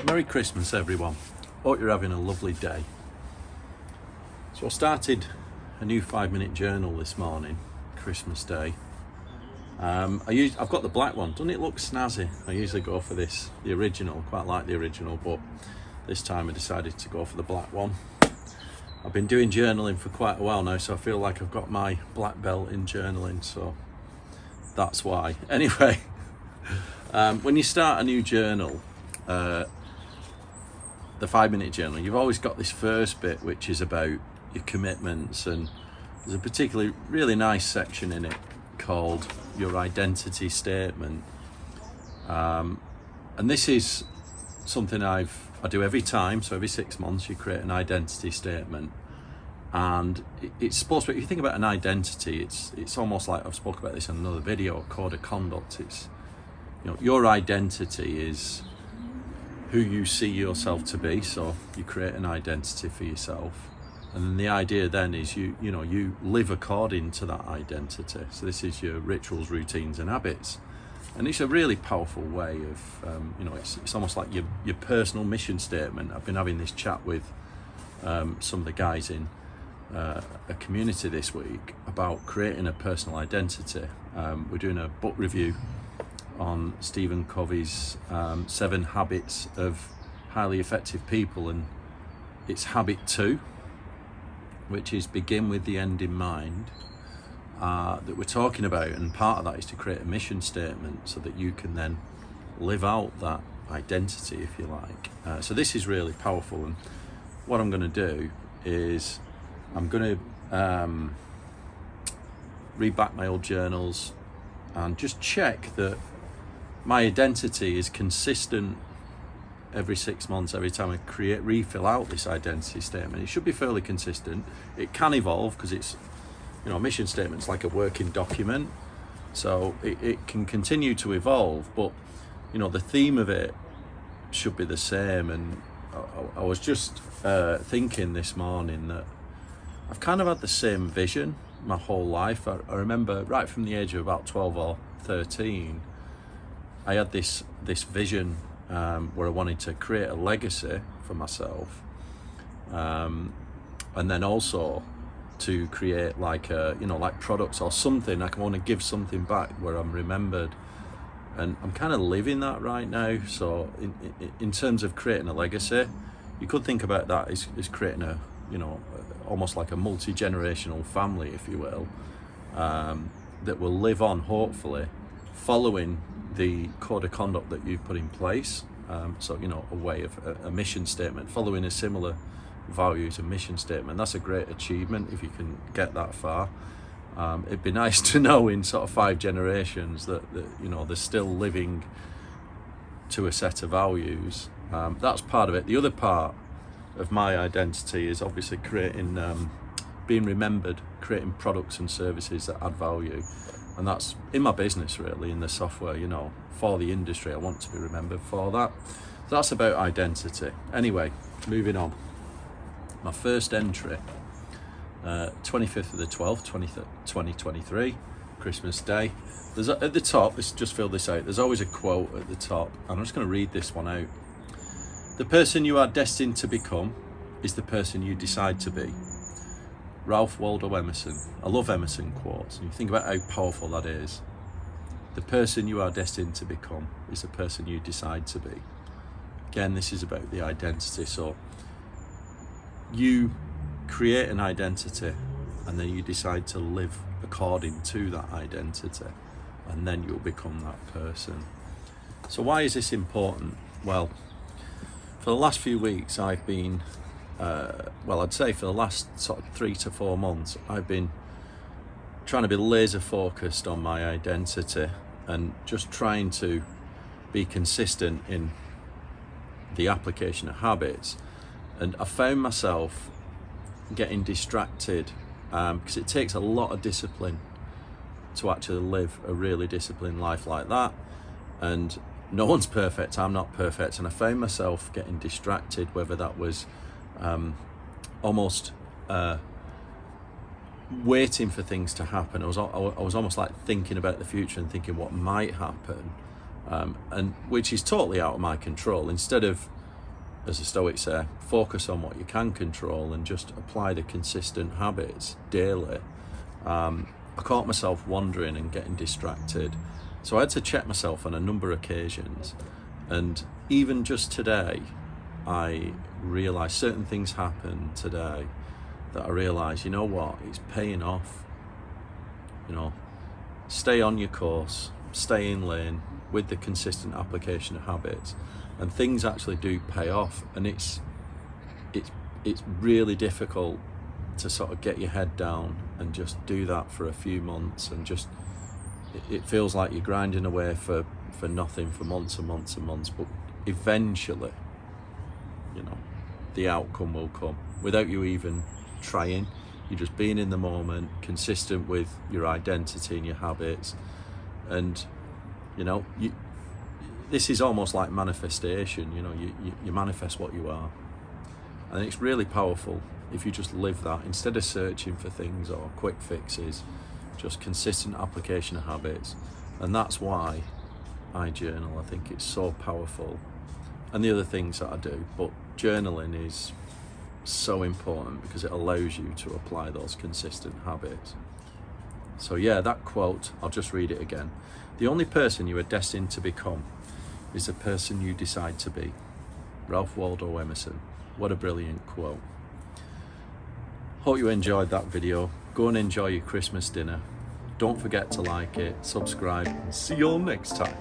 Merry Christmas, everyone. Hope you're having a lovely day. So I started a new 5-minute journal this morning, Christmas Day. I've got the black one. Doesn't it look snazzy? I usually go for the original. Quite like the original, but this time I decided to go for the black one. I've been doing journaling for quite a while now, so I feel like I've got my black belt in journaling, so that's why. Anyway, when you start a new journal, the 5-minute journal, you've always got this first bit which is about your commitments, and there's a particularly really nice section in it called your identity statement, and this is something I do every time. So every 6 months you create an identity statement, and it's supposed to, if you think about an identity, it's almost like, I've spoken about this in another video, code of conduct. It's, your identity is who you see yourself to be, so you create an identity for yourself, and then the idea then is you live according to that identity. So this is your rituals, routines and habits, and it's a really powerful way of it's almost like your personal mission statement. I've been having this chat with some of the guys in a community this week about creating a personal identity. We're doing a book review on Stephen Covey's 7 Habits of Highly Effective People, and it's habit 2, which is begin with the end in mind, that we're talking about, and part of that is to create a mission statement so that you can then live out that identity, if you like. So this is really powerful, and what I'm going to do is I'm going to read back my old journals and just check that my identity is consistent every 6 months. Every time I refill out this identity statement, it should be fairly consistent. It can evolve because it's, a mission statement's like a working document, so it can continue to evolve, but the theme of it should be the same. And I was just thinking this morning that I've kind of had the same vision my whole life. I remember right from the age of about 12 or 13, I had this vision where I wanted to create a legacy for myself, and then also to create like products or something. Like I want to give something back where I'm remembered, and I'm kind of living that right now. So in terms of creating a legacy, you could think about that as creating a almost like a multi-generational family, if you will, that will live on, hopefully following the code of conduct that you've put in place. So a way of a mission statement, following a similar values and mission statement. That's a great achievement if you can get that far. It'd be nice to know in sort of 5 generations that they're still living to a set of values. That's part of it. The other part of my identity is obviously creating, being remembered, creating products and services that add value. And that's in my business, really, in the software, for the industry. I want to be remembered for that. So that's about identity. Anyway, moving on. My first entry, 25th of the 12th, 2023, Christmas Day. There's at the top, let's just fill this out. There's always a quote at the top, and I'm just going to read this one out. The person you are destined to become is the person you decide to be. Ralph Waldo Emerson. I love Emerson quotes, and you think about how powerful that is. The person you are destined to become is the person you decide to be. Again, this is about the identity. So you create an identity, and then you decide to live according to that identity, and then you'll become that person. So why is this important? Well, for the last few weeks I've been I'd say for the last sort of 3 to 4 months, I've been trying to be laser focused on my identity and just trying to be consistent in the application of habits. And I found myself getting distracted because it takes a lot of discipline to actually live a really disciplined life like that. And no one's perfect, I'm not perfect, and I found myself getting distracted, whether that was almost waiting for things to happen. I was almost like thinking about the future and thinking what might happen, and which is totally out of my control. Instead of as the Stoics say, focus on what you can control and just apply the consistent habits daily. I caught myself wandering and getting distracted, so I had to check myself on a number of occasions. And even just today, I realised certain things happened today that I realised, you know what, it's paying off. You know, stay on your course, stay in lane with the consistent application of habits, and things actually do pay off. And it's really difficult to sort of get your head down and just do that for a few months, and just it feels like you're grinding away for nothing for months and months and months, but eventually, you know, the outcome will come without you even trying. You're just being in the moment, consistent with your identity and your habits, and you know, this is almost like manifestation. You know, you manifest what you are, and it's really powerful if you just live that instead of searching for things or quick fixes. Just consistent application of habits, and that's why I journal. I think it's so powerful, and the other things that I do, but journaling is so important because it allows you to apply those consistent habits. So yeah, that quote, I'll just read it again. The only person you are destined to become is the person you decide to be. Ralph Waldo Emerson. What a brilliant quote. Hope you enjoyed that video. Go and enjoy your Christmas dinner. Don't forget to like it, subscribe, and see you all next time.